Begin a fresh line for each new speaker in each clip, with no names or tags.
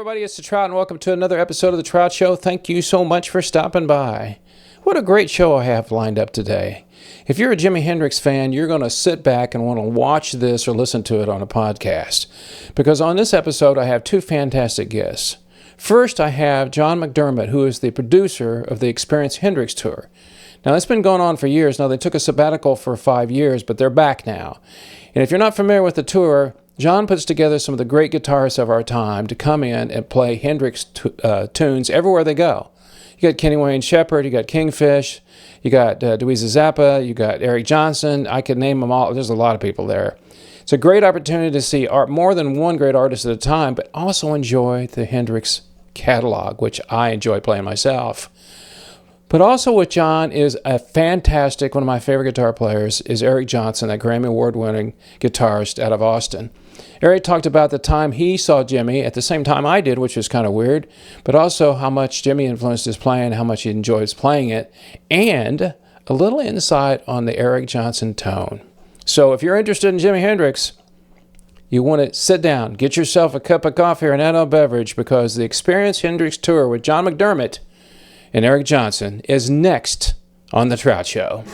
everybody, it's the Trout, and welcome to another episode of the Trout Show. Thank you so much for stopping by. What a great show I have lined up today. If you're a Jimi Hendrix fan, you're going to sit back and want to watch this or listen to it on a podcast. Because on this episode, I have two fantastic guests. First, I have John McDermott, who is the producer of the Experience Hendrix Tour. Now, it's been going on for years. Now, they took a sabbatical for 5 years, but they're back now. And if you're not familiar with the tour, John puts together some of the great guitarists of our time to come in and play Hendrix tunes everywhere they go. You got Kenny Wayne Shepherd, you got Kingfish, you got Dweezil Zappa, you got Eric Johnson. I could name them all. There's a lot of people there. It's a great opportunity to see more than one great artist at a time, but also enjoy the Hendrix catalog, which I enjoy playing myself. But also with John is a fantastic, one of my favorite guitar players is Eric Johnson, that Grammy Award-winning guitarist out of Austin. Eric talked about the time he saw Jimi at the same time I did, which was kind of weird, but also how much Jimi influenced his playing, how much he enjoys playing it, and a little insight on the Eric Johnson tone. So if you're interested in Jimi Hendrix, you want to sit down, get yourself a cup of coffee or an adult beverage, because the Experience Hendrix Tour with John McDermott and Eric Johnson is next on The Trout Show.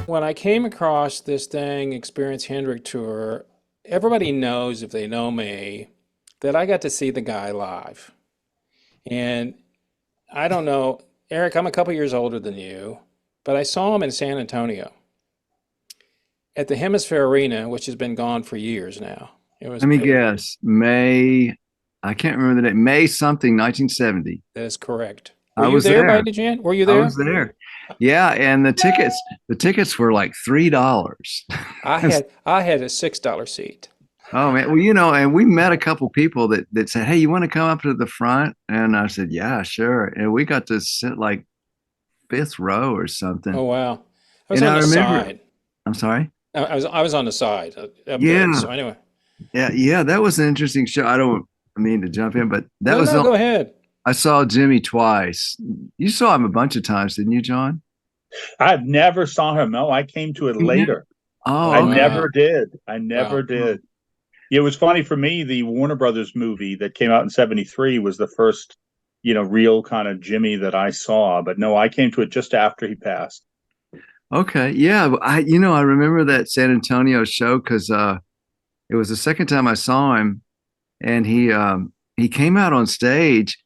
When I came across this thing, Experience Hendrix Tour, everybody knows, if they know me, that I got to see the guy live. And I don't know, Eric, I'm a couple years older than you, but I saw him in San Antonio at the Hemisphere Arena, which has been gone for years now.
Let me guess. I can't remember the date. May something, 1970.
That is correct. Were you there by any chance? Were you there?
I was there. Yeah, and the tickets were like $3.
I had a $6 seat.
Oh man, well, and we met a couple people that said, "Hey, you want to come up to the front?" And I said, "Yeah, sure." And we got to sit like fifth row or something.
Oh wow! I was on the side.
I'm sorry.
I was on the side.
Yeah.
So anyway.
Yeah, that was an interesting show. I don't mean to jump in, but
go ahead.
I saw Jimi twice. You saw him a bunch of times, didn't you, John?
I never saw him. No, I came to it later.
Oh,
I
okay.
never did. I never did. It was funny for me. The Warner Brothers movie that came out in '73 was the first, real kind of Jimi that I saw. But no, I came to it just after he passed.
Okay, yeah. I remember that San Antonio show because it was the second time I saw him, and he came out on stage.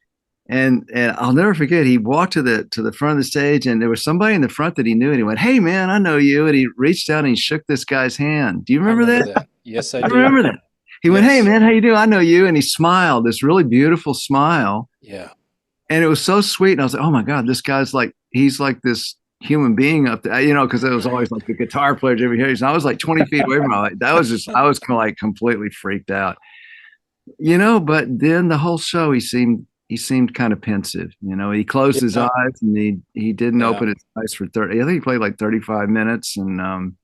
And I'll never forget, he walked to the front of the stage, and there was somebody in the front that he knew, and he went, "Hey man, I know you." And he reached out and he shook this guy's hand. Do you remember that?
Yes, I do.
I remember that. He went, "Hey man, how you doing? I know you." And he smiled, this really beautiful smile.
Yeah.
And it was so sweet. And I was like, "Oh my God, this guy's he's like this human being up there," because it was always like the guitar player, Jimi Hendrix. And I was like 20 feet away from him. I was like completely freaked out. But then the whole show, he seemed kind of pensive. He closed his eyes, and he didn't open his eyes for 30. I think he played like 35 minutes. And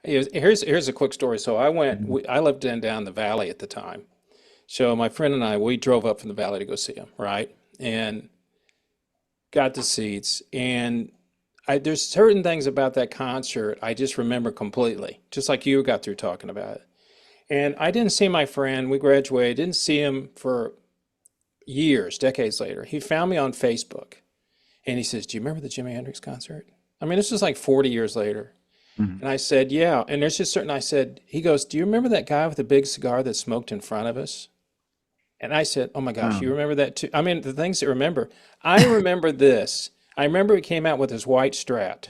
here's a quick story. So I lived down the valley at the time. So my friend and I, we drove up from the valley to go see him, right? And got the seats. And there's certain things about that concert I just remember completely, just like you got through talking about it. And I didn't see my friend. We graduated. Didn't see him for years, decades later. He found me on Facebook, and he says, "Do you remember the Jimi Hendrix concert?" I mean, this was like 40 years later. Mm-hmm. And I said, "Yeah." And there's just he goes, "Do you remember that guy with the big cigar that smoked in front of us?" And I said, "Oh my gosh, you remember that too?" I mean, the things to remember. I remember this. I remember he came out with his white Strat.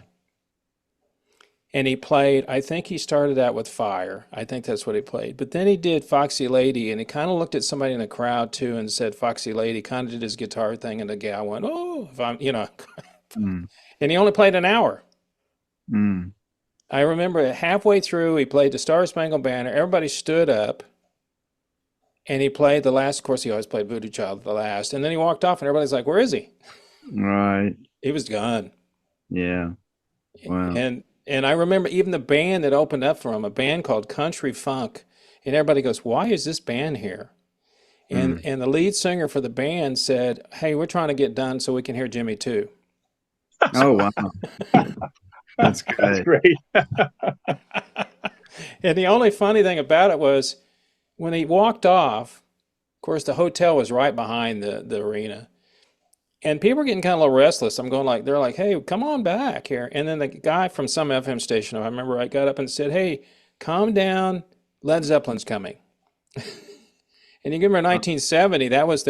And he played, I think he started out with Fire. I think that's what he played. But then he did Foxy Lady, and he kind of looked at somebody in the crowd, too, and said Foxy Lady, kind of did his guitar thing, and the gal went, "Oh, if I'm," And he only played an hour.
Mm.
I remember halfway through, he played the Star Spangled Banner. Everybody stood up, and he played the last. Of course, he always played Voodoo Child at the last. And then he walked off, and everybody's like, "Where is he?"
Right.
He was gone.
Yeah. Wow.
And I remember even the band that opened up for him, a band called Country Funk, and everybody goes, "Why is this band here?" And the lead singer for the band said, "Hey, we're trying to get done so we can hear Jimi too."
Oh wow, that's good.
That's great.
And the only funny thing about it was when he walked off, of course, the hotel was right behind the arena. And people were getting kind of a little restless. I'm going like, they're like, hey, come on back here. And then the guy from some FM station, I remember I got up and said, hey, calm down. Led Zeppelin's coming. And you give them a 1970, that was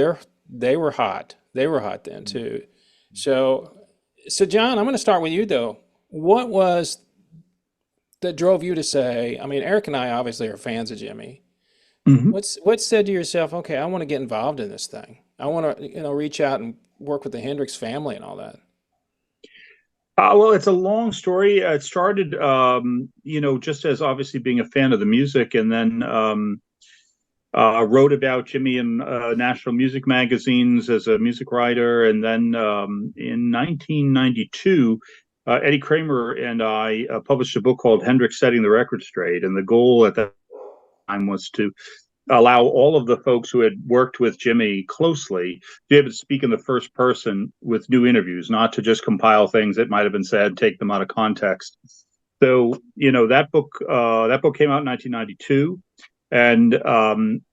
they were hot. They were hot then too. So John, I'm going to start with you though. What was that drove you to say, I mean, Eric and I obviously are fans of Jimmy.
Mhm.
What said to yourself, okay, I want to get involved in this thing. I want to, reach out and work with the Hendrix family and all that.
Well, it's a long story. It started, just as obviously being a fan of the music, and then wrote about Jimmy in national music magazines as a music writer. And then in 1992, Eddie Kramer and I published a book called Hendrix Setting the Record Straight. And the goal at that time was to allow all of the folks who had worked with Jimmy closely to be able to speak in the first person with new interviews, not to just compile things that might have been said, take them out of context. So, that book came out in 1992. And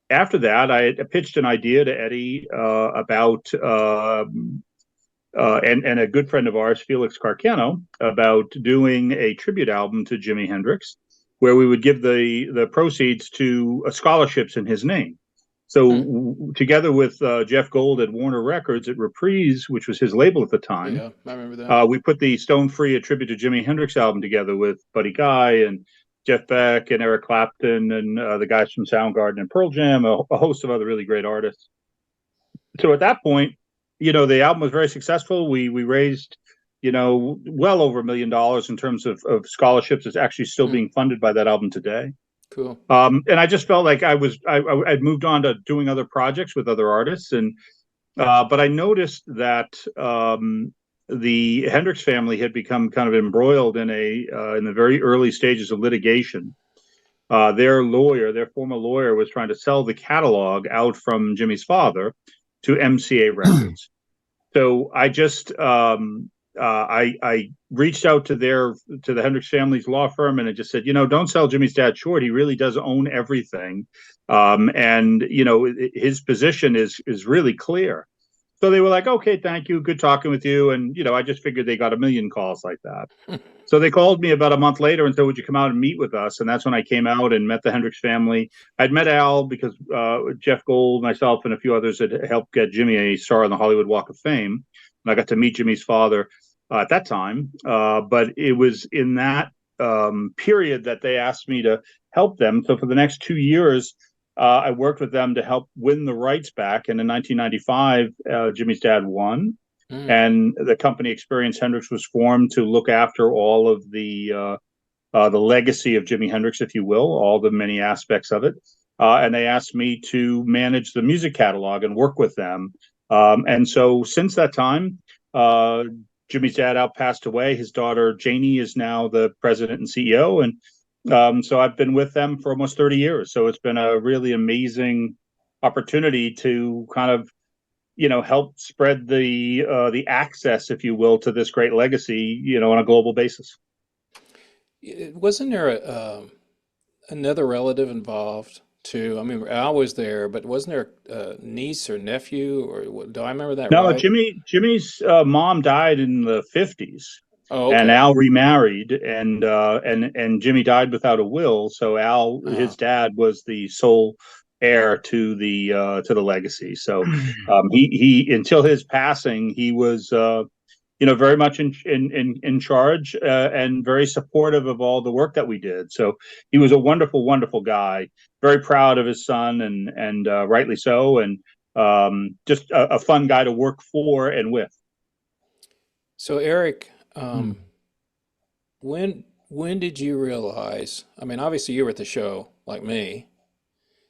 after that, I pitched an idea to Eddie about, and a good friend of ours, Felix Carcano, about doing a tribute album to Jimi Hendrix, where we would give the proceeds to scholarships in his name. So together with Jeff Gold at Warner Records at Reprise, which was his label at the time,
Yeah, I remember that.
we put the Stone Free, a tribute to Jimi Hendrix album together with Buddy Guy and Jeff Beck and Eric Clapton and the guys from Soundgarden and Pearl Jam, a host of other really great artists. So at that point, the album was very successful. We raised, well over $1 million in terms of scholarships. It's actually still being funded by that album today.
Cool.
And I just felt like I'd moved on to doing other projects with other artists, and but I noticed that the Hendrix family had become kind of embroiled in the very early stages of litigation. Their former lawyer, was trying to sell the catalog out from Jimmy's father to MCA Records. So I just I reached out to the Hendrix family's law firm, and I just said, don't sell Jimmy's dad short. He really does own everything, and his position is really clear. So they were like, okay, thank you, good talking with you. And I just figured they got a million calls like that. So they called me about a month later and said, would you come out and meet with us? And that's when I came out and met the Hendrix family. I'd met Al because Jeff Gold, myself, and a few others had helped get Jimmy a star on the Hollywood Walk of Fame. And I got to meet Jimmy's father at that time. But it was in that period that they asked me to help them. So for the next 2 years, I worked with them to help win the rights back. And in 1995, Jimmy's dad won. And the company Experience Hendrix was formed to look after all of the legacy of Jimi Hendrix, if you will, all the many aspects of it. And they asked me to manage the music catalog and work with them. And so since that time, Jimmy's dad Al passed away. His daughter Janie is now the president and CEO. And so I've been with them for almost 30 years. So it's been a really amazing opportunity to kind of help spread the access, if you will, to this great legacy, on a global basis.
Wasn't there another relative involved too? I mean, Al was there, but wasn't there a niece or nephew, or do I remember that
No,
right?
Jimmy's mom died in the 50s.
Oh,
And
okay.
Al remarried, and Jimmy died without a will. So Al, his dad, was the sole heir to the legacy. So he until his passing, he was very much in charge and very supportive of all the work that we did. So he was a wonderful, wonderful guy. Very proud of his son, and rightly so, and just a fun guy to work for and with.
So Eric, when did you realize? I mean, obviously you were at the show like me.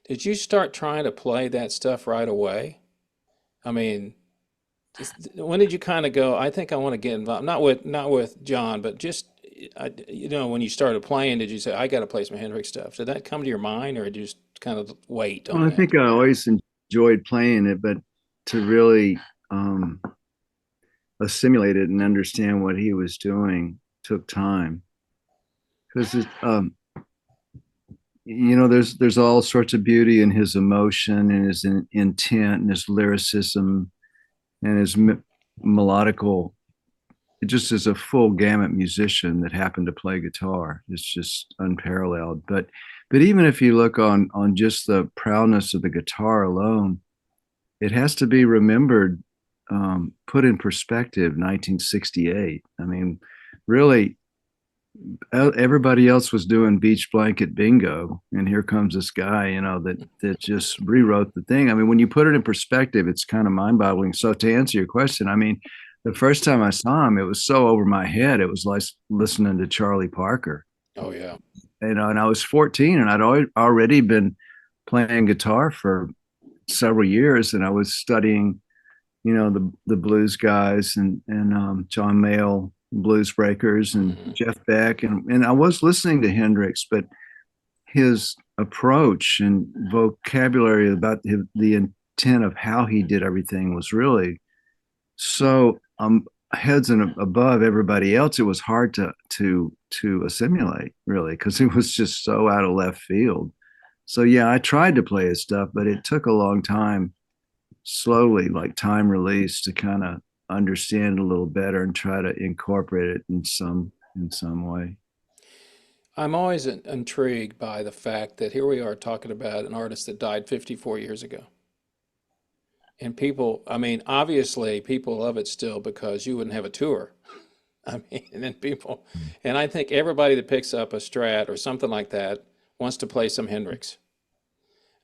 Did you start trying to play that stuff right away? I mean, when did you kind of go, I think I want to get involved? Not with John, but just when you started playing, did you say, I got to play some Hendrix stuff? Did that come to your mind, or did you just kind of wait
Well,
on
I
that?
think I always enjoyed playing it, but to really assimilate it and understand what he was doing took time. Because there's all sorts of beauty in his emotion and his intent and his lyricism and his melodical. It just is a full gamut musician that happened to play guitar. It's just unparalleled. But even if you look on just the proudness of the guitar alone, it has to be remembered, put in perspective. 1968. I mean, really, everybody else was doing beach blanket bingo, and here comes this guy, that just rewrote the thing. I mean, when you put it in perspective, it's kind of mind-boggling. So to answer your question, I mean, the first time I saw him, it was so over my head. It was like listening to Charlie Parker.
Oh yeah.
And I was 14, and I'd already been playing guitar for several years, and I was studying, the blues guys and John Mayall, Blues Breakers, and Jeff Beck, and I was listening to Hendrix, but his approach and vocabulary about the intent of how he did everything was really so heads and above everybody else. It was hard to assimilate, really, because it was just so out of left field. So yeah, I tried to play his stuff, but it took a long time, slowly, like time release, to kind of understand a little better and try to incorporate it in some way.
I'm always intrigued by the fact that here we are talking about an artist that died 54 years ago. And people, I mean, obviously people love it still because you wouldn't have a tour. I mean, and then people, and I think everybody that picks up a Strat or something like that wants to play some Hendrix.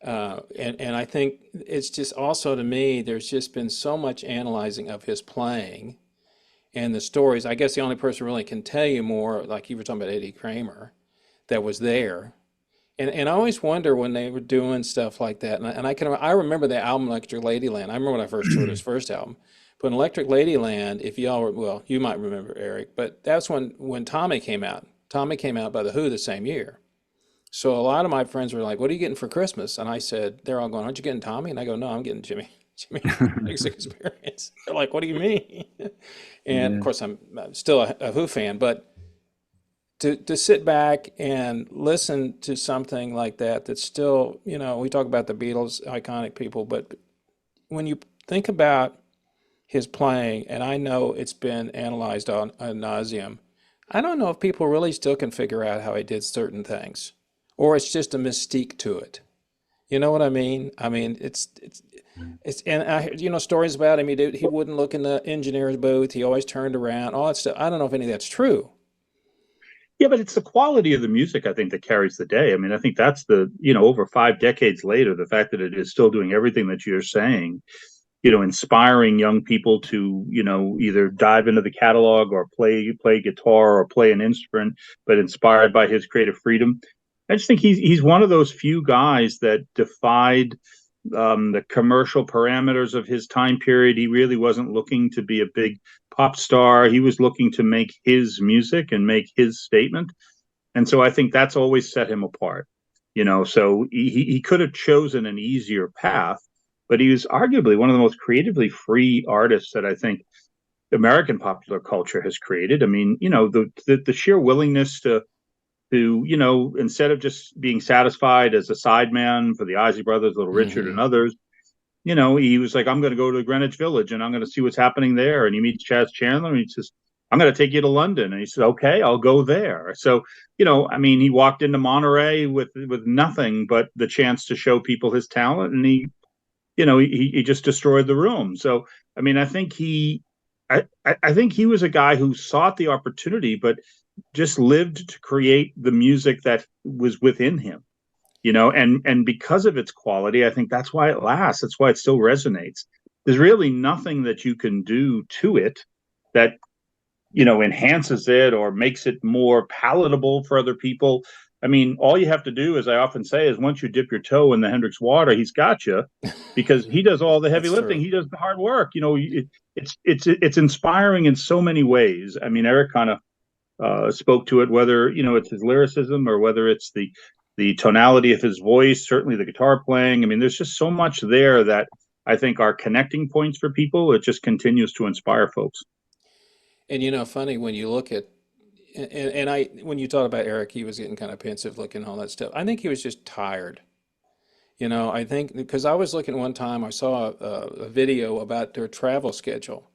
And I think it's just also, to me, there's just been so much analyzing of his playing and the stories. I guess the only person really can tell you more, like you were talking about Eddie Kramer, that was there. And I always wonder when they were doing stuff like that. I remember the album Electric Ladyland. I remember when I first toured his first album. But in Electric Ladyland, if y'all were, well, you might remember, Eric, but that's when Tommy came out. Tommy came out by The Who the same year. So a lot of my friends were like, "What are you getting for Christmas?" And I said, they're all going, "Aren't you getting Tommy?" And I go, "No, I'm getting Jimi Hendrix Experience." They're like, "What do you mean?" And of
Yeah.
course, I'm still a Who fan, but to sit back and listen to something like that, that's still, we talk about the Beatles, iconic people, but when you think about his playing, and I know it's been analyzed on ad nauseum, I don't know if people really still can figure out how he did certain things, or it's just a mystique to it. You know what I mean? I mean, and I heard, stories about him. He wouldn't look in the engineer's booth. He always turned around. All that stuff. I don't know if any of that's true.
Yeah, but it's the quality of the music, I think, that carries the day. I mean, I think that's over 5 decades later, the fact that it is still doing everything that you're saying, inspiring young people to, either dive into the catalog or play guitar or play an instrument, but inspired by his creative freedom. I just think he's one of those few guys that defied the commercial parameters of his time period. He really wasn't looking to be a big pop star. He was looking to make his music and make his statement. And so I think that's always set him apart. So he could have chosen an easier path, but he was arguably one of the most creatively free artists that I think American popular culture has created. I mean, the sheer willingness to instead of just being satisfied as a sideman for the Isley Brothers, Little Richard,
Hmm.
and others, he was like, "I'm going to go to Greenwich Village and I'm going to see what's happening there." And he meets Chaz Chandler and he says, "I'm going to take you to London." And he said, "Okay, I'll go there." So, I mean, he walked into Monterey with nothing but the chance to show people his talent, and he just destroyed the room. So, I mean, I think he was a guy who sought the opportunity, but just lived to create the music that was within him, and because of its quality, I think that's why it lasts. That's why it still resonates. There's really nothing that you can do to it that enhances it or makes it more palatable for other people. I mean, all you have to do, as I often say, is once you dip your toe in the Hendrix water, he's got you, because he does all the heavy
That's
lifting.
true.
He does the hard work. It's inspiring in so many ways. I mean, Eric kind of spoke to it, whether it's his lyricism or whether it's the tonality of his voice, certainly the guitar playing. I mean, there's just so much there that I think are connecting points for people. It just continues to inspire folks.
And funny when you look at and I, when you talked about Eric, he was getting kind of pensive looking, all that stuff. I think he was just tired. I think because I was looking one time, I saw a video about their travel schedule,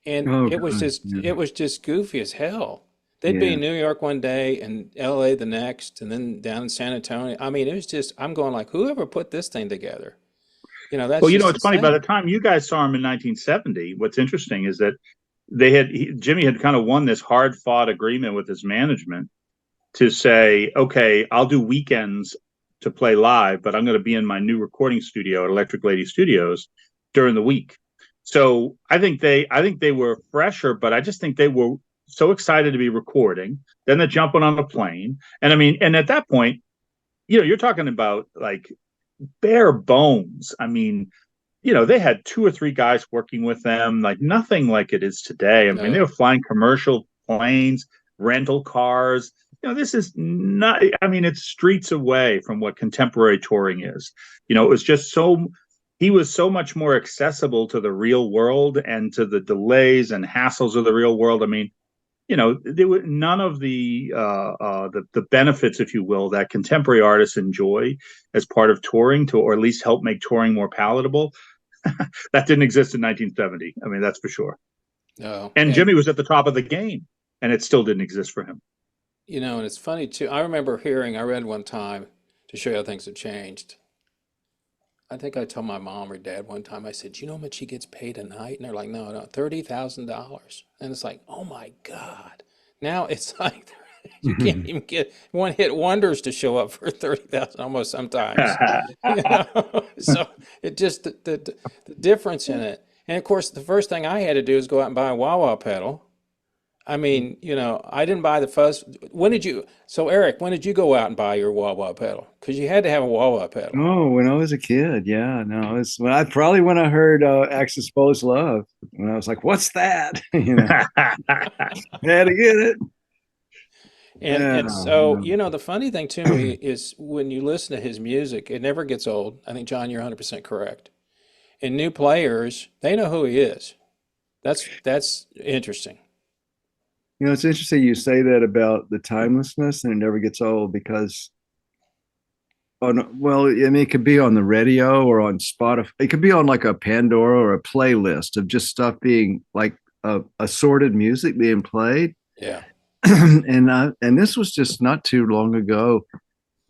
and
Oh
it was
God.
just
Yeah.
it was just goofy as hell. They'd be
Yeah.
in New York one day and LA the next, and then down in San Antonio. I mean, it was just I'm going like, whoever put this thing together? That's
Well,
just
it's funny. By the
insane.
time you guys saw him in 1970, what's interesting is that Jimmy had kind of won this hard fought agreement with his management to say, okay, I'll do weekends to play live, but I'm going to be in my new recording studio at Electric Lady Studios during the week. So I think they were fresher, but I just think they were so excited to be recording. Then they're jumping on a plane, and I mean, and at that point, you're talking about like bare bones. I mean, they had two or three guys working with them, like nothing like it is today. I mean, they were
No,
flying commercial planes, rental cars. This is not, I mean, it's streets away from what contemporary touring is. It was just he was so much more accessible to the real world and to the delays and hassles of the real world. I mean, there were none of the benefits, if you will, that contemporary artists enjoy as part of touring or at least help make touring more palatable. That didn't exist in 1970. I mean, that's for sure.
no,
And
and
Jimmy was at the top of the game, and it still didn't exist for him.
and it's funny too. I remember I read one time to show you how things have changed. I think I told my mom or dad one time, I said, "Do you know how much he gets paid a night?" And they're like, "No, no, $30,000." And it's like, oh my God. Now it's like you can't even get one hit wonders to show up for 30,000 almost sometimes. So it just the difference in it. And of course, the first thing I had to do is go out and buy a wah wah pedal. I mean, I didn't buy the fuzz. So Eric, when did you go out and buy your wah wah pedal? Because you had to have a wah wah pedal.
Oh, when I was a kid, yeah, no, it's when I heard "Axe Exposed Love," when I was like, "What's that?" Had to get it. Yeah,
And so, the funny thing to me is when you listen to his music, it never gets old. I think, John, you're 100% correct. And new players, they know who he is. That's interesting.
it's interesting you say that about the timelessness, and it never gets old because, well, I mean, it could be on the radio or on Spotify. It could be on like a Pandora or a playlist of just stuff being like assorted music being played.
Yeah.
And this was just not too long ago.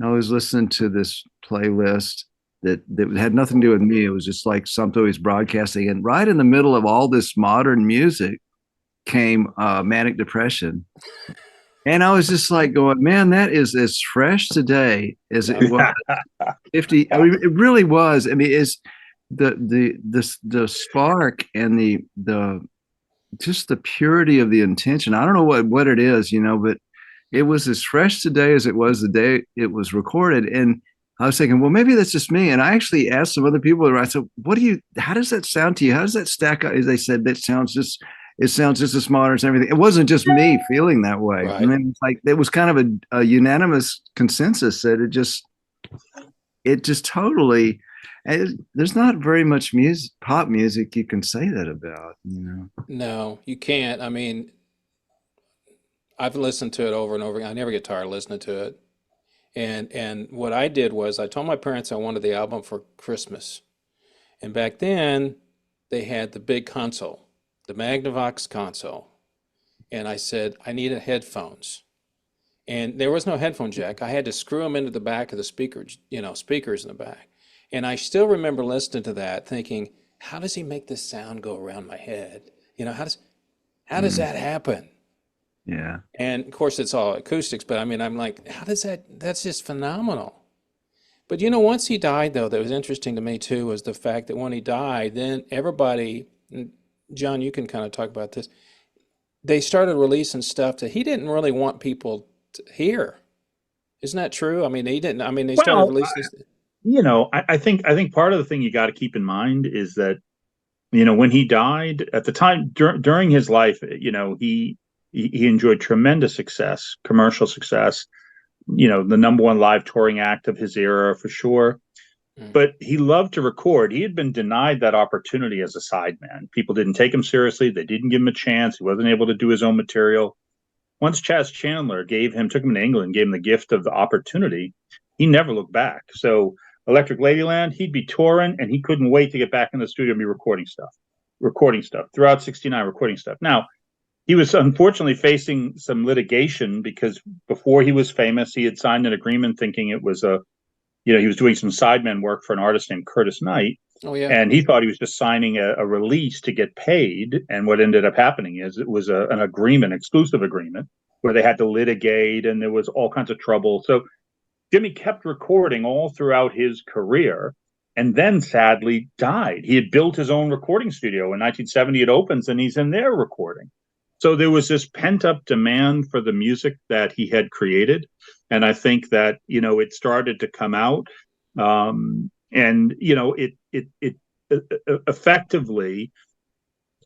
I was listening to this playlist that had nothing to do with me. It was just like something he was broadcasting, and right in the middle of all this modern music came manic depression. And I was just like going, man, that is as fresh today as it was 50. I mean, it really was. I mean, it's the spark and the just the purity of the intention. I don't know what it is, but it was as fresh today as it was the day it was recorded. And I was thinking, well, maybe that's just me. And I actually asked some other people, I said, how does that sound to you? How does that stack up? They said, it sounds just as modern as everything. It wasn't just me feeling that way.
Right.
And then it's like, it was kind of a unanimous consensus that it just totally, there's not very much pop music you can say that about,
No, you can't. I mean, I've listened to it over and over again. I never get tired of listening to it. And what I did was I told my parents I wanted the album for Christmas. And back then, they had the big console, the Magnavox console. And I said, I needed headphones. And there was no headphone jack. I had to screw them into the back of the speakers in the back. And I still remember listening to that thinking, how does he make this sound go around my head? How does that happen?
Yeah.
And of course it's all acoustics, but I mean, I'm like, that's just phenomenal. But once he died though, that was interesting to me too, was the fact that when he died, then everybody, and John, you can kind of talk about this, they started releasing stuff that he didn't really want people to hear. Isn't that true? I mean, they started releasing this.
I think part of the thing you got to keep in mind is that, when he died at the time during his life, he enjoyed tremendous success, commercial success, the number one live touring act of his era for sure. But he loved to record. He had been denied that opportunity as a sideman. People didn't take him seriously. They didn't give him a chance. He wasn't able to do his own material. once Chaz Chandler took him to England, gave him the gift of the opportunity, he never looked back. So Electric Ladyland, he'd be touring and he couldn't wait to get back in the studio and be recording stuff throughout 69, recording stuff. Now, he was unfortunately facing some litigation because before he was famous, he had signed an agreement thinking it was he was doing some sideman work for an artist named Curtis Knight.
Oh, yeah.
And he thought he was just signing a release to get paid. And what ended up happening is it was an agreement, exclusive agreement, where they had to litigate and there was all kinds of trouble. So Jimmy kept recording all throughout his career and then sadly died. He had built his own recording studio. In 1970, it opens and he's in there recording. So there was this pent-up demand for the music that he had created. And I think that, it started to come out. It effectively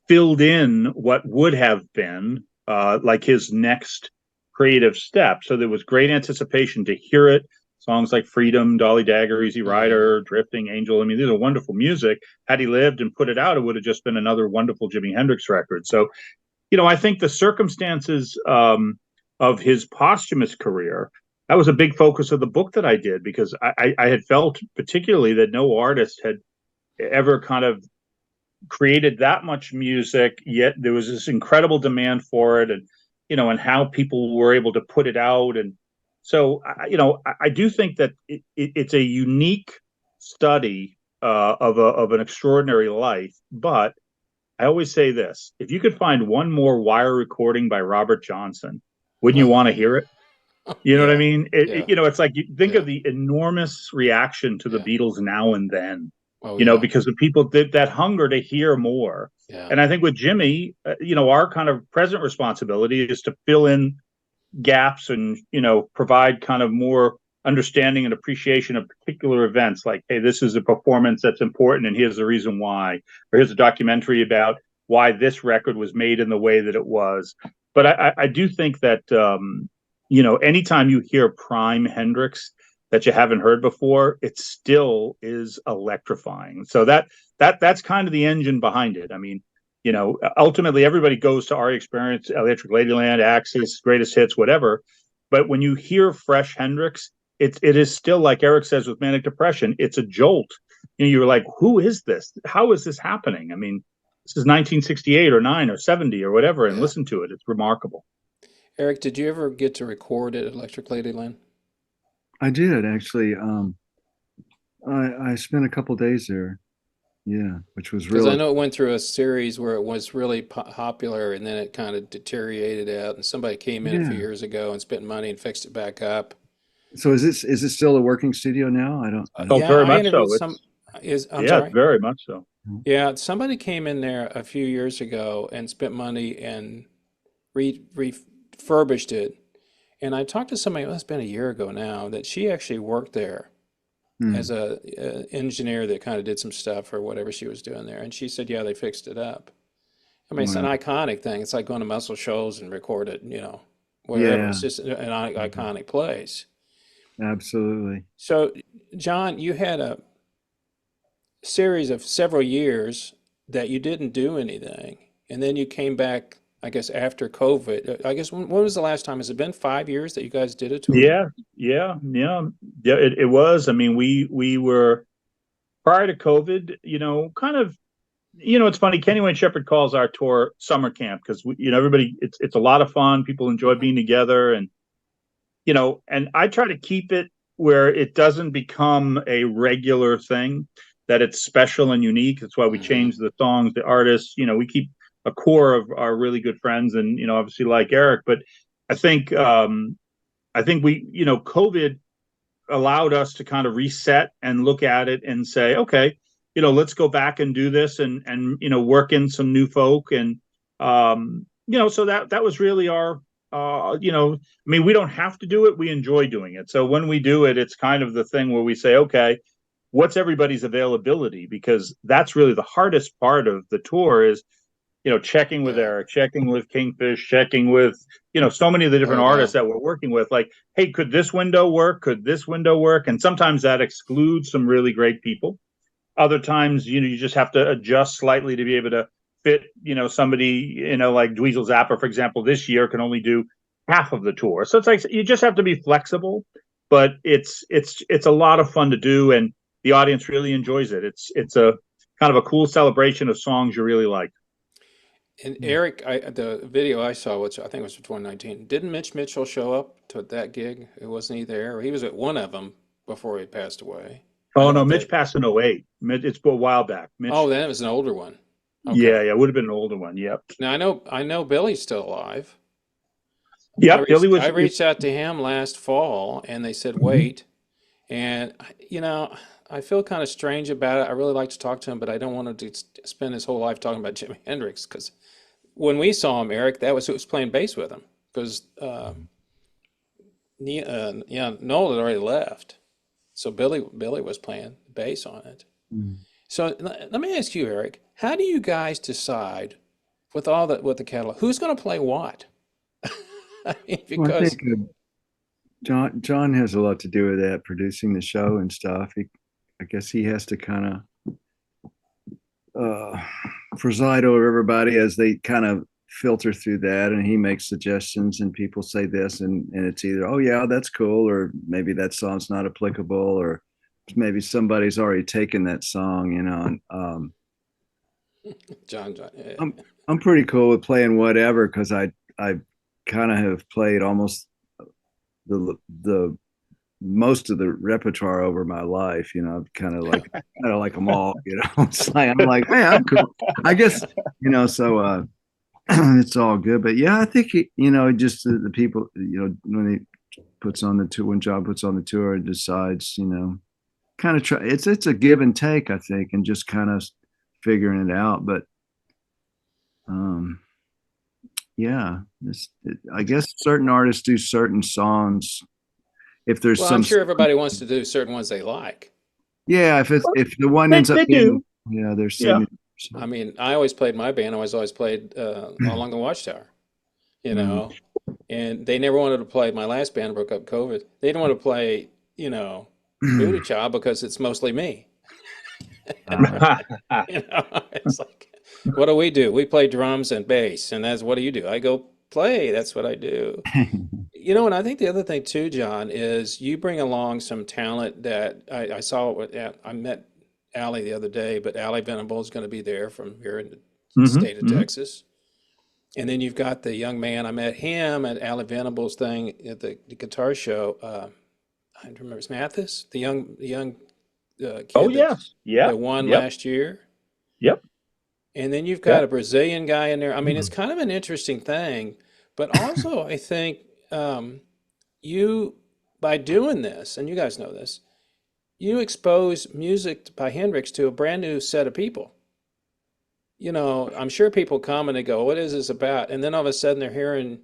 filled in what would have been like his next creative step. So there was great anticipation to hear it. Songs like Freedom, Dolly Dagger, Easy Rider, Drifting, Angel. I mean, these are wonderful music. Had he lived and put it out, it would have just been another wonderful Jimi Hendrix record. So, I think the circumstances of his posthumous career, that was a big focus of the book that I did, because I had felt particularly that no artist had ever kind of created that much music, yet there was this incredible demand for it, and and how people were able to put it out. And so I do think that it's a unique study of an extraordinary life. But I always say this: if you could find one more wire recording by Robert Johnson, wouldn't you want to hear it? You know what I mean? It's like, you think of the enormous reaction to the Beatles now and then. Because the people that hunger to hear more. And I think with Jimmy, our kind of present responsibility is to fill in gaps and, provide kind of more understanding and appreciation of particular events. Like, hey, this is a performance that's important and here's the reason why. Or here's a documentary about why this record was made in the way that it was. But I do think that, anytime you hear prime Hendrix that you haven't heard before, it still is electrifying. So that's kind of the engine behind it. I mean, ultimately everybody goes to our Experience, Electric Ladyland, Axis, Greatest Hits, whatever. But when you hear fresh Hendrix, it is still, like Eric says with Manic Depression, it's a jolt. You're like, who is this? How is this happening? I mean, this is 1968 or 9 or 70 or whatever, and listen to it. It's remarkable.
Eric, did you ever get to record at Electric Ladyland?
I did, actually. I spent a couple days there. Yeah, which was
Because
really.
I know it went through a series where it was really popular and then it kind of deteriorated out, and somebody came in a few years ago and spent money and fixed it back up.
So is it still a working studio now? I don't.
Oh,
Yeah,
very
I
much so.
interviewed some. I'm sorry.
Very much so.
Yeah, somebody came in there a few years ago and spent money and refurbished it. And I talked to somebody, well, it's been a year ago now, that she actually worked there as a engineer that kind of did some stuff or whatever she was doing there. And she said, yeah, they fixed it up. I mean, it's an iconic thing. It's like going to Muscle Shoals and record it, wherever.
Yeah.
It's just an iconic place.
Absolutely.
So, John, you had a series of several years that you didn't do anything. And then you came back, I guess, after COVID. I guess, when was the last time? Has it been 5 years that you guys did a tour?
Yeah. It was. I mean, we were, prior to COVID, kind of, it's funny. Kenny Wayne Shepherd calls our tour summer camp because everybody, it's a lot of fun. People enjoy being together, and and I try to keep it where it doesn't become a regular thing, that it's special and unique. That's why we change the songs, the artists. We keep a core of our really good friends, and obviously like Eric. But I think we, COVID allowed us to kind of reset and look at it and say, okay, let's go back and do this and work in some new folk, and so that was really our I mean, we don't have to do it, we enjoy doing it. So when we do it, it's kind of the thing where we say, okay, what's everybody's availability? Because that's really the hardest part of the tour is checking with Eric, checking with Kingfish, checking with, so many of the different artists that we're working with, like, hey, could this window work? Could this window work? And sometimes that excludes some really great people. Other times, you just have to adjust slightly to be able to fit, somebody, like Dweezil Zappa, for example, this year can only do half of the tour. So it's like you just have to be flexible, but it's a lot of fun to do, and the audience really enjoys it. It's a kind of a cool celebration of songs you really like.
And Eric, the video I saw, which I think was from 2019, didn't Mitch Mitchell show up to that gig? Wasn't he there? He was at one of them before he passed away.
Oh no, Mitch passed in 08. It's a while back. Mitch,
oh, then it was an older one.
Okay. Yeah, it would have been an older one. Yep.
Now I know Billy's still alive.
Yeah, Billy was.
I reached out to him last fall, and they said wait. And I feel kind of strange about it. I really like to talk to him, but I don't want to spend his whole life talking about Jimi Hendrix, because when we saw him, Eric, that was who was playing bass with him, because Noel had already left, so Billy was playing bass on it. So let me ask you, Eric, how do you guys decide with the catalog who's going to play what? I mean, because
I think John has a lot to do with that, producing the show and stuff. I guess he has to kind of preside over everybody as they kind of filter through that, and he makes suggestions, and people say this, and it's either, oh yeah, that's cool, or maybe that song's not applicable, or maybe somebody's already taken that song, and
John, yeah.
I'm pretty cool with playing whatever, because I kind of have played almost the most of the repertoire over my life, kind of like them all, It's like, I'm like, hey, I'm cool, I guess, so it's all good. But yeah, I think just the people, when John puts on the tour and decides, kind of try, it's a give and take, I think, and just kind of figuring it out. But yeah, I guess certain artists do certain songs. If there's
I'm sure everybody wants to do certain ones they like.
Yeah, if the one ends up being, there's
I mean, I always played my band. I always played Along the Watchtower, and they never wanted to play. My last band broke up COVID. They didn't want to play, Voodoo Child, because it's mostly me. It's like, what do? We play drums and bass, and what do you do? I go play. That's what I do. And I think the other thing too, John, is you bring along some talent that I saw. I met Allie the other day, but Allie Venable is going to be there from here in the state of Texas. And then you've got the young man. I met him at Allie Venable's thing at the guitar show. I don't remember, it's Mathis, the young kid.
Oh yes,
that won last year.
Yep.
And then you've got a Brazilian guy in there. I mean, it's kind of an interesting thing, but also I think you, by doing this, and you guys know this, you expose music by Hendrix to a brand new set of people. I'm sure people come and they go, what is this about? And then all of a sudden they're hearing,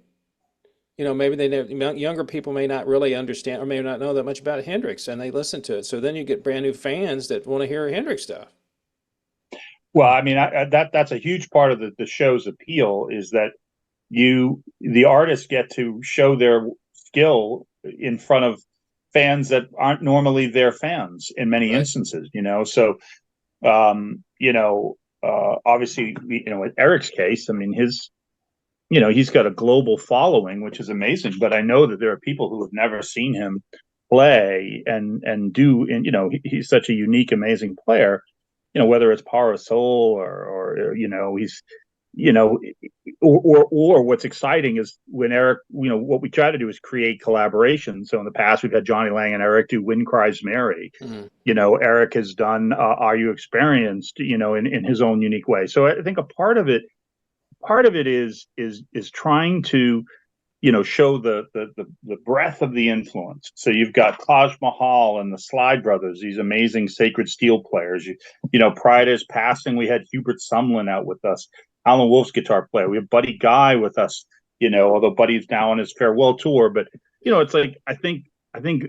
maybe younger people may not really understand or may not know that much about Hendrix, and they listen to it. So then you get brand new fans that want to hear Hendrix stuff.
Well, I mean, that's a huge part of the show's appeal, is that the artists get to show their skill in front of fans that aren't normally their fans in many instances, So, obviously, in Eric's case, I mean, he's got a global following, which is amazing. But I know that there are people who have never seen him play and do, and he's such a unique, amazing player. Whether it's Power of Soul or he's, or what's exciting is when Eric, what we try to do is create collaboration. So in the past, we've had Johnny Lang and Eric do Wind Cries Mary. Eric has done Are You Experienced, in his own unique way. So I think a part of it is trying to, show the breadth of the influence. So you've got Taj Mahal and the Slide Brothers, these amazing sacred steel players. Prior to his passing, we had Hubert Sumlin out with us, Alan Wolf's guitar player. We have Buddy Guy with us, although Buddy's now on his farewell tour. But, it's like, I think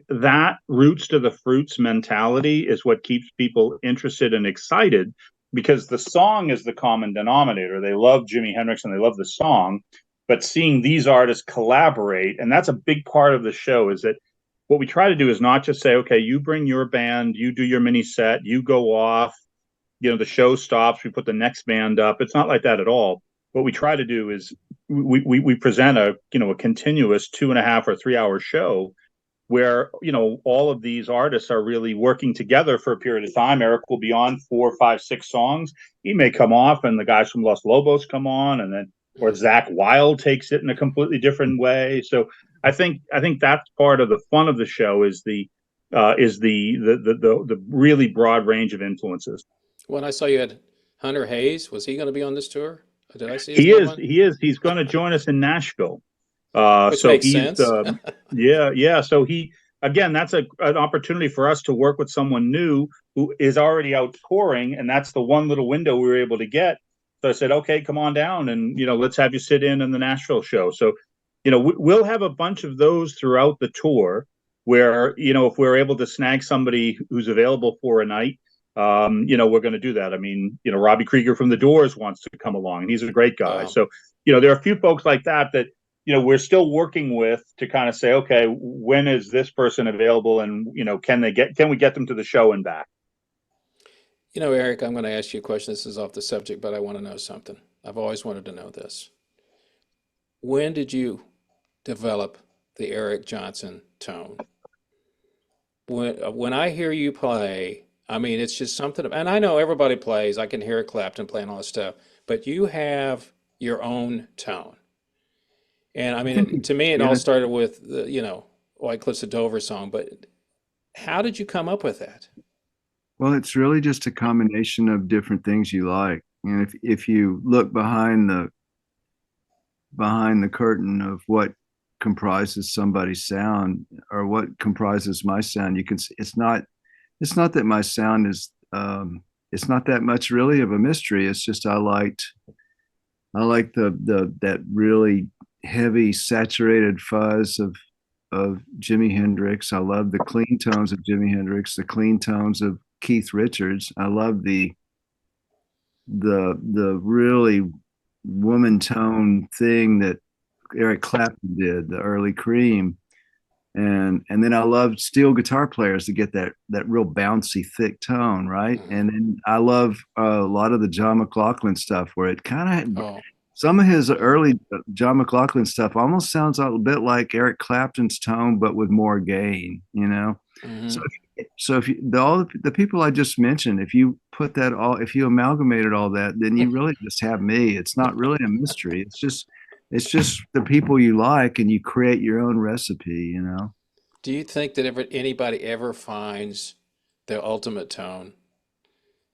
that roots to the fruits mentality is what keeps people interested and excited, because the song is the common denominator. They love Jimi Hendrix and they love the song. But seeing these artists collaborate, and that's a big part of the show, is that what we try to do is not just say, okay, you bring your band, you do your mini set, you go off, the show stops, we put the next band up. It's not like that at all. What we try to do is we present a continuous 2.5 or 3 hour show where all of these artists are really working together for a period of time. Eric will be on 4, 5, 6 songs. He may come off, and the guys from Los Lobos come on, and then or Zach Wilde takes it in a completely different way. So I think that's part of the fun of the show is the really broad range of influences.
When I saw you had Hunter Hayes, was he going to be on this tour? Did I see his
He
name
is.
on?
He is. He's going to join us in Nashville.
Which
So
makes
he's
sense.
yeah. So he again, that's an opportunity for us to work with someone new who is already out touring, and that's the one little window we were able to get. So I said, okay, come on down, and let's have you sit in the Nashville show. So we'll have a bunch of those throughout the tour, where if we're able to snag somebody who's available for a night, we're going to do that. I mean, Robbie Krieger from The Doors wants to come along, and he's a great guy.
Wow.
So there are a few folks like that we're still working with to kind of say, okay, when is this person available, and can we get them to the show and back?
Eric, I'm going to ask you a question. This is off the subject, but I want to know something. I've always wanted to know this. When did you develop the Eric Johnson tone? When I hear you play, I mean, it's just something, and I know everybody plays. I can hear Clapton playing all this stuff, but you have your own tone. And I mean, to me, it all started with the, White Cliffs of Dover song, but how did you come up with that?
Well, it's really just a combination of different things you like. And if you look behind the curtain of what comprises somebody's sound or what comprises my sound, you can see it's not that my sound is it's not that much really of a mystery. It's just I like that really heavy saturated fuzz of Jimi Hendrix. I love the clean tones of Jimi Hendrix, the clean tones of Keith Richards. I love the really woman tone thing that Eric Clapton did, the early Cream. And then I love steel guitar players to get that real bouncy, thick tone, right? And then I love a lot of the John McLaughlin stuff where it kind of some of his early John McLaughlin stuff almost sounds a bit like Eric Clapton's tone, but with more gain,
Mm-hmm.
So if all the people I just mentioned, if you amalgamated all that, then you really just have me. It's not really a mystery. It's just the people you like, and you create your own recipe.
Do you think that anybody ever finds their ultimate tone?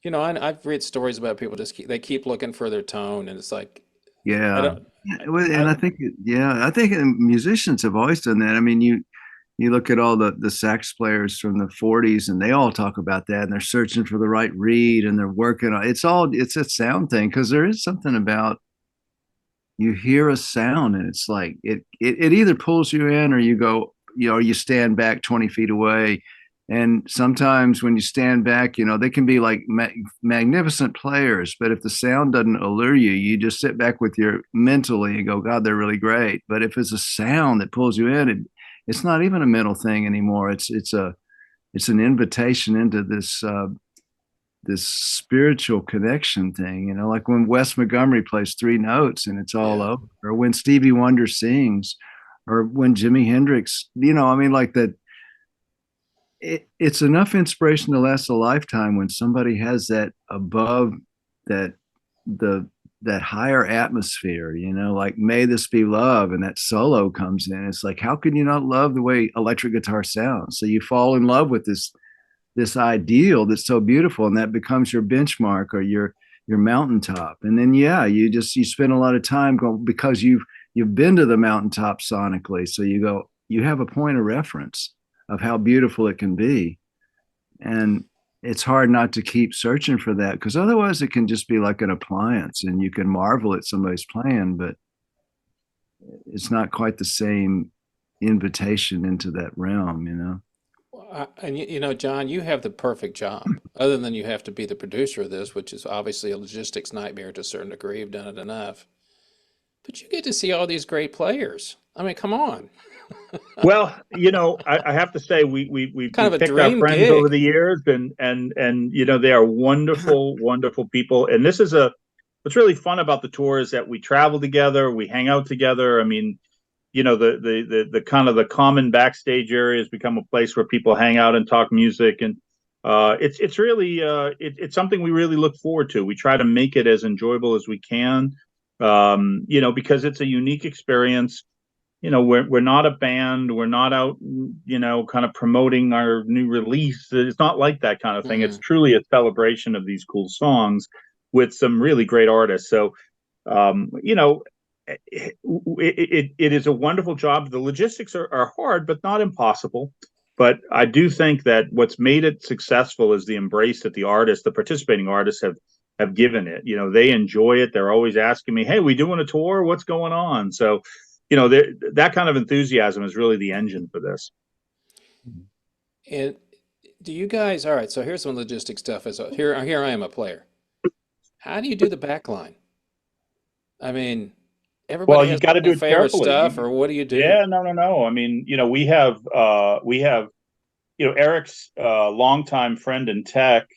I've read stories about people they keep looking for their tone, and it's like,
yeah. I think musicians have always done that. I mean, you look at all the sax players from the 40s, and they all talk about that, and they're searching for the right reed, and they're working on it's a sound thing, because there is something about you hear a sound and it's like it either pulls you in, or you go, you stand back 20 feet away. And sometimes when you stand back, they can be like magnificent players, but if the sound doesn't allure you, you just sit back with your mentally and go, God, they're really great. But if it's a sound that pulls you in, it's not even a mental thing anymore. It's an invitation into this spiritual connection thing, like when Wes Montgomery plays 3 notes and it's all over, or when Stevie Wonder sings, or when Jimi Hendrix, like that. It's enough inspiration to last a lifetime when somebody has that above that higher atmosphere, like May This Be Love, and that solo comes in. It's like, how can you not love the way electric guitar sounds? So you fall in love with this ideal that's so beautiful, and that becomes your benchmark or your mountaintop. And then you spend a lot of time going, because you've been to the mountaintop sonically, so you have a point of reference of how beautiful it can be. And it's hard not to keep searching for that, because otherwise it can just be like an appliance, and you can marvel at somebody's playing, but it's not quite the same invitation into that realm.
And John, you have the perfect job, other than you have to be the producer of this, which is obviously a logistics nightmare to a certain degree. You've done it enough. But you get to see all these great players. I mean, come on.
Well, I have to say we
Kind of a
picked our
dream
friends
gig.
over the years, and they are wonderful, wonderful people. And this is a what's really fun about the tour is that we travel together, we hang out together. I mean, the kind of the common backstage areas become a place where people hang out and talk music, and it's really it's something we really look forward to. We try to make it as enjoyable as we can, because it's a unique experience. We're not a band. We're not out, kind of promoting our new release. It's not like that kind of thing. It's truly a celebration of these cool songs with some really great artists. So, it is a wonderful job. The logistics are hard, but not impossible. But I do think that what's made it successful is the embrace that the participating artists have given it. They enjoy it. They're always asking me, "Hey, we doing a tour? What's going on?" So, that kind of enthusiasm is really the engine for this.
And do you guys, all right, so here's some logistic stuff. Here I am, a player. How do you do the back line? I mean,
Well,
everybody
you
has
got to
their
do
own
it
favorite
carefully.
stuff, or what do you do?
Yeah, no. I mean, we have Eric's longtime friend in tech,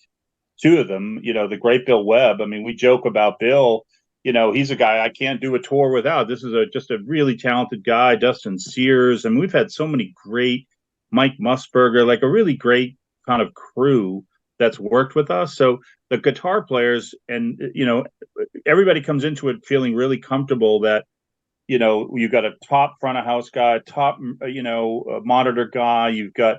two of them, the great Bill Webb. I mean, we joke about Bill. He's a guy I can't do a tour without. This is just a really talented guy, Dustin Sears. I mean, we've had so many great, Mike Musburger, like a really great kind of crew that's worked with us. So the guitar players and, everybody comes into it feeling really comfortable that, you've got a top front of house guy, top, monitor guy. You've got,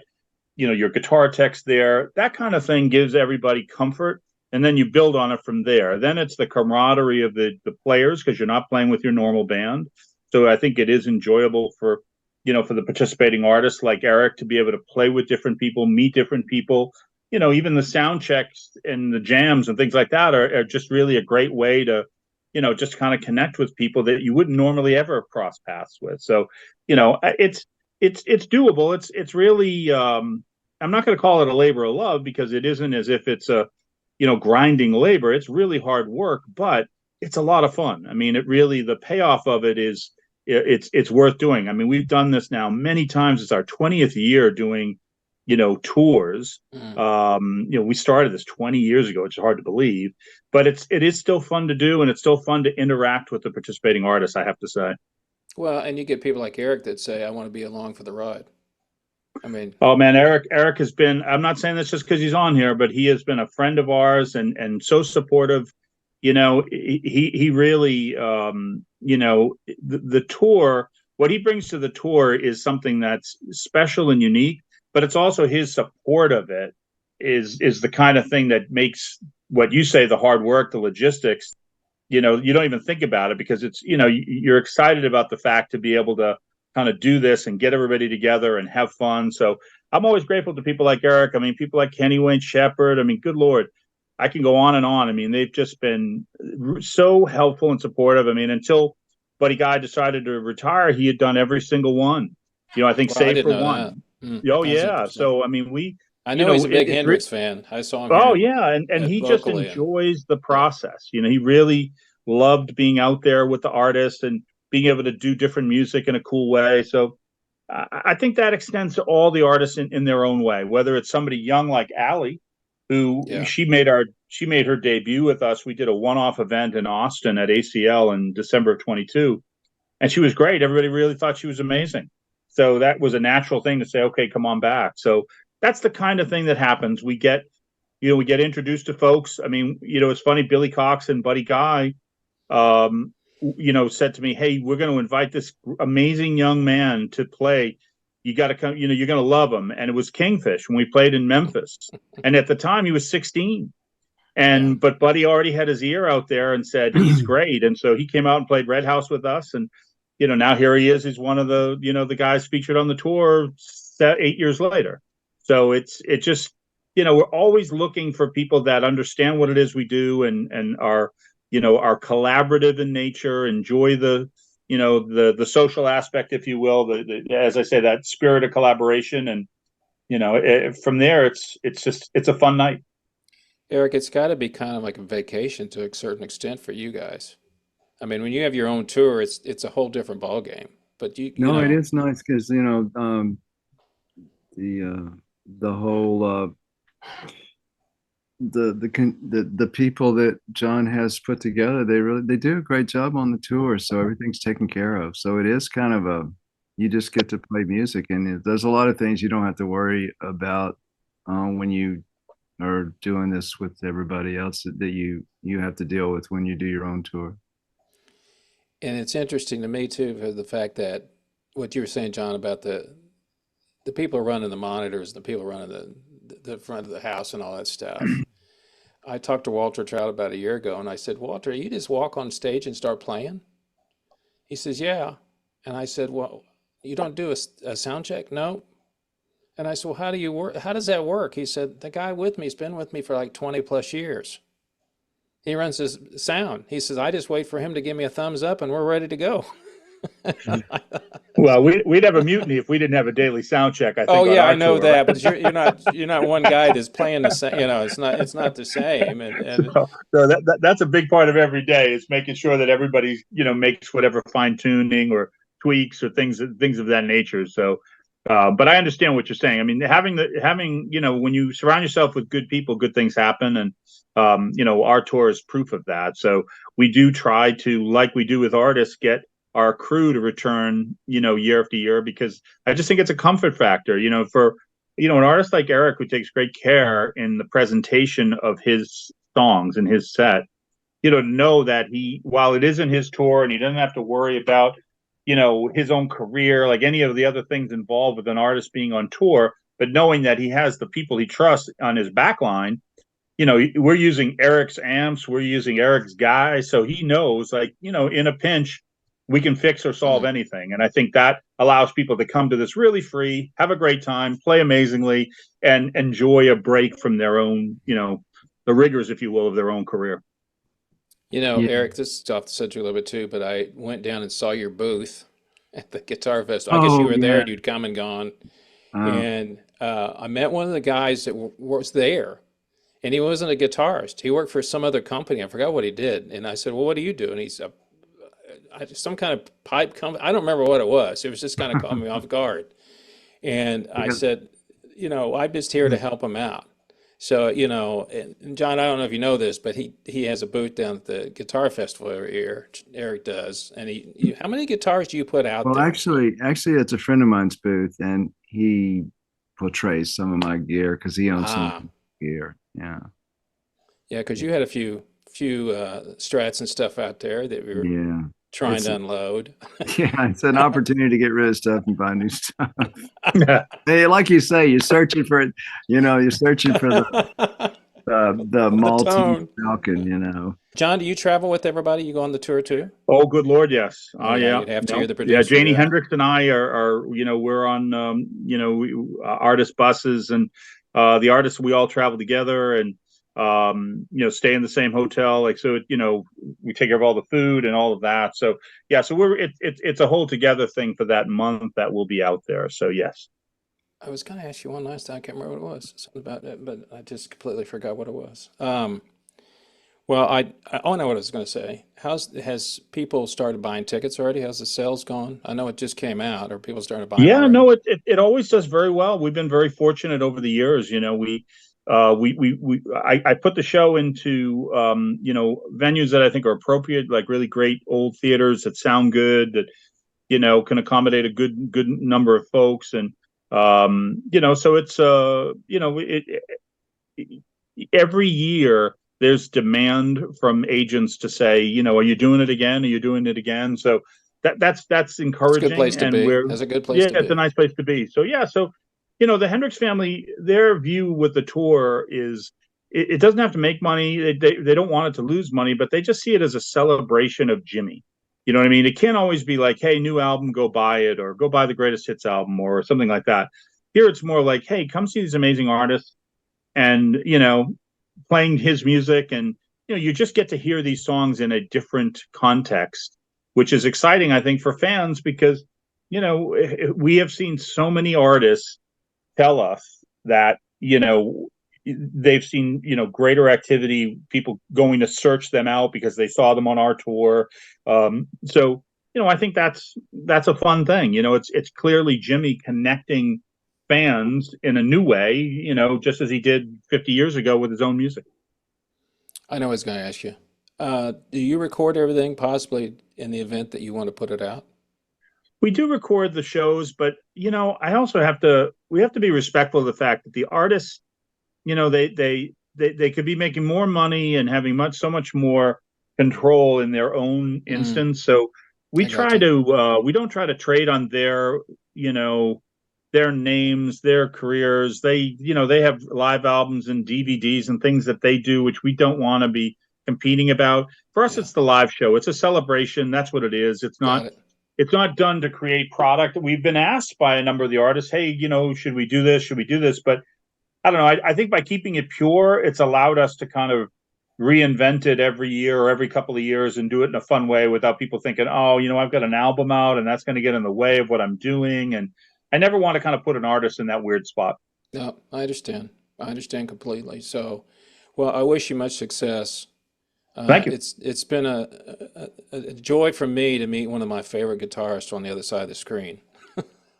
your guitar techs there. That kind of thing gives everybody comfort. And then you build on it from there. Then it's the camaraderie of the players, because you're not playing with your normal band. So I think it is enjoyable for the participating artists like Eric to be able to play with different people, meet different people. Even the sound checks and the jams and things like that are just really a great way to, just kind of connect with people that you wouldn't normally ever cross paths with. So, it's doable. It's really, I'm not going to call it a labor of love, because it isn't as if it's a, grinding labor. It's really hard work, but it's a lot of fun. I mean, the payoff of it is it's worth doing. I mean, we've done this now many times. It's our 20th year doing, tours. We started this 20 years ago. It's hard to believe, but it is still fun to do, and it's still fun to interact with the participating artists, I have to say.
Well, and you get people like Eric that say, I want to be along for the ride. I mean,
Oh man, Eric has been, I'm not saying this just because he's on here, but he has been a friend of ours and so supportive. He really, the tour, what he brings to the tour is something that's special and unique, but it's also his support of it is the kind of thing that makes what you say, the hard work, the logistics, you don't even think about it, because it's, you're excited about the fact to be able to kind of do this and get everybody together and have fun. So I'm always grateful to people like Eric. I mean, people like Kenny Wayne Shepherd. I mean, good Lord, I can go on and on. I mean, they've just been so helpful and supportive. I mean, until Buddy Guy decided to retire, he had done every single one. I think
well, I
save
didn't
for
know that.
one. Oh
That's
yeah.
interesting.
So I mean,
I know he's a big
it's
Hendrix fan. I saw him
oh
here
yeah, and he just
vocally, and
enjoys the
yeah.
process. He really loved being out there with the artist and being able to do different music in a cool way. So I think that extends to all the artists in their own way. Whether it's somebody young like Allie, who
Yeah.
she made her debut with us. We did a one-off event in Austin at ACL in December of 22, and she was great. Everybody really thought she was amazing. So that was a natural thing to say, okay, come on back. So that's the kind of thing that happens. We get introduced to folks. I mean, it's funny. Billy Cox and Buddy Guy, um, said to me, "Hey, we're going to invite this amazing young man to play. You got to come. You're going to love him." And it was Kingfish when we played in Memphis. And at the time, he was 16.
Yeah.
But Buddy already had his ear out there and said he's great. And so he came out and played Red House with us. And now here he is. He's one of the guys featured on the tour 8 years later. So it just we're always looking for people that understand what it is we do and are collaborative in nature, enjoy the social aspect, if you will, as I say, that spirit of collaboration, and from there it's a fun night.
Eric, it's got to be kind of like a vacation to a certain extent for you guys. I mean, when you have your own tour, it's a whole different ball game. But you
No, it
know,
is nice because the whole the people that John has put together, they do a great job on the tour. So everything's taken care of. So it is kind of you just get to play music, and there's a lot of things you don't have to worry about when you are doing this with everybody else that you have to deal with when you do your own tour.
And it's interesting to me too, for the fact that what you were saying, John, about the people running the monitors, the people running the front of the house and all that stuff. I talked to Walter Trout about a year ago, and I said, Walter, you just walk on stage and start playing? He says, yeah. And I said, well, you don't do a sound check? No. And I said, well, how do you work? How does that work? He said, the guy with me's been with me for like 20 plus years. He runs his sound. He says, I just wait for him to give me a thumbs up and we're ready to go.
Well, we'd have a mutiny if we didn't have a daily sound check, I think.
Oh
on
yeah,
our
I know
tour,
that,
right?
but you're not one guy that's playing the same. It's not the same. And
So that's a big part of every day is making sure that everybody makes whatever fine tuning or tweaks or things of that nature. So, but I understand what you're saying. I mean, having when you surround yourself with good people, good things happen, and our tour is proof of that. So we do try to, like we do with artists, get our crew to return, year after year, because I just think it's a comfort factor, for, an artist like Eric, who takes great care in the presentation of his songs and his set, to know that while it isn't his tour and he doesn't have to worry about, his own career, like any of the other things involved with an artist being on tour, but knowing that he has the people he trusts on his back line, we're using Eric's amps, we're using Eric's guys. So he knows, like, in a pinch, we can fix or solve anything. And I think that allows people to come to this really free, have a great time, play amazingly, and enjoy a break from their own, the rigors, if you will, of their own career.
Yeah.
Eric, this is off the subject a little bit too, but I went down and saw your booth at the Guitar Festival. I guess you
Oh
were there
yeah.
and you'd come and gone.
Uh,
And I met one of the guys that was there, and he wasn't a guitarist. He worked for some other company. I forgot what he did. And I said, well, what do you do? And he's some kind of pipe company. I don't remember what it was. It was just kind of caught me off guard. And I
because
said, I'm just here to help him out. So, and John, I don't know if you know this, but he has a booth down at the Guitar Festival every year. Eric does. And how many guitars do you put out
well,
there?
actually, it's a friend of mine's booth, and he portrays some of my gear because he owns some
Ah,
gear. Yeah,
yeah, because you had a few strats and stuff out there that we were
yeah.
trying
It's
to unload.
yeah, it's an opportunity to get rid of stuff and buy new stuff. Hey, like you say, you're searching for it. You're searching for the
The
Maltese
tone.
Falcon.
John, do you travel with everybody? You go on the tour too?
Oh, good Lord, yes.
Oh yeah,
Yeah.
you'd have to. You're
No.
the
Yeah,
producer.
Janie
Yeah.
Hendrix and I are we're on, artist buses, and the artists, we all travel together, and, stay in the same hotel. Like, so, we take care of all the food and all of that. So, yeah, so it's a whole together thing for that month that we'll be out there. So, yes.
I was going to ask you one last time. I can't remember what it was. Something about it, but I just completely forgot what it was. Well, I know what I was going to say. Has people started buying tickets already? How's the sales gone? I know it just came out. Or people started buying
Yeah,
already?
no, it always does very well. We've been very fortunate over the years. I put the show into venues that I think are appropriate, like really great old theaters that sound good, that can accommodate a good number of folks, and so it's every year there's demand from agents to say, are you doing it again? Are you doing it again? So that's
It's a good place
encouraging,
to
and
be.
we're
That's a good place
yeah,
to
it's a
be.
nice place to be. So yeah, so the Hendrix family, their view with the tour is it doesn't have to make money. They don't want it to lose money, but they just see it as a celebration of Jimmy. You know what I mean? It can't always be like, hey, new album, go buy it, or go buy the greatest hits album, or something like that. Here it's more like, hey, come see these amazing artists, and playing his music, and you just get to hear these songs in a different context, which is exciting, I think, for fans, because we have seen so many artists tell us that they've seen greater activity, people going to search them out because they saw them on our tour. So I think that's a fun thing. It's clearly Jimmy connecting fans in a new way, you know, just as he did 50 years ago with his own music.
I know I was going to ask you. Do you record everything possibly in the event that you want to put it out?
We do record the shows, but you know, we have to be respectful of the fact that the artists, you know, they could be making more money and having so much more control in their own instance. So we we don't try to trade on their, you know, their names, their careers. They, you know, they have live albums and DVDs and things that they do, which we don't want to be competing about. For us, it's the live show. It's a celebration. That's what it is. It's not done to create product. We've been asked by a number of the artists, hey, you know, should we do this? Should we do this? But I don't know. I think by keeping it pure, it's allowed us to kind of reinvent it every year or every couple of years and do it in a fun way without people thinking, oh, you know, I've got an album out and that's going to get in the way of what I'm doing. And I never want to kind of put an artist in that weird spot.
No, I understand. I understand completely. So, well, I wish you much success.
Thank you.
It's been a joy for me to meet one of my favorite guitarists on the other side of the screen.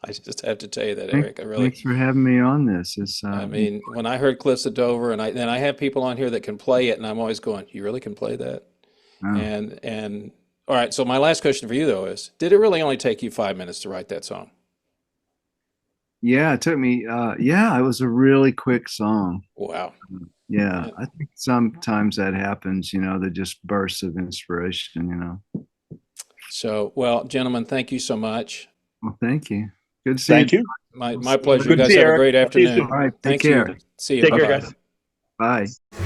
I just have to tell you that, Eric.
Thanks for having me on this.
I mean, when I heard Cliffs of Dover, and I have people on here that can play it, and I'm always going, "You really can play that?"
Oh.
And all right. So my last question for you though is, did it really only take you 5 minutes to write that song?
Yeah, it took me. It was a really quick song.
Wow.
Yeah, I think sometimes that happens. You know, the just bursts of inspiration. You know.
So, well, gentlemen, thank you so much.
Well, thank you. Good to see you.
Thank you.
My pleasure.
Good
You
to
guys
see you,
have a
Eric.
great
I'll see you
afternoon.
soon.
All right, take
Thanks
care.
you. See you.
Take care,
Bye-bye.
guys.
Bye.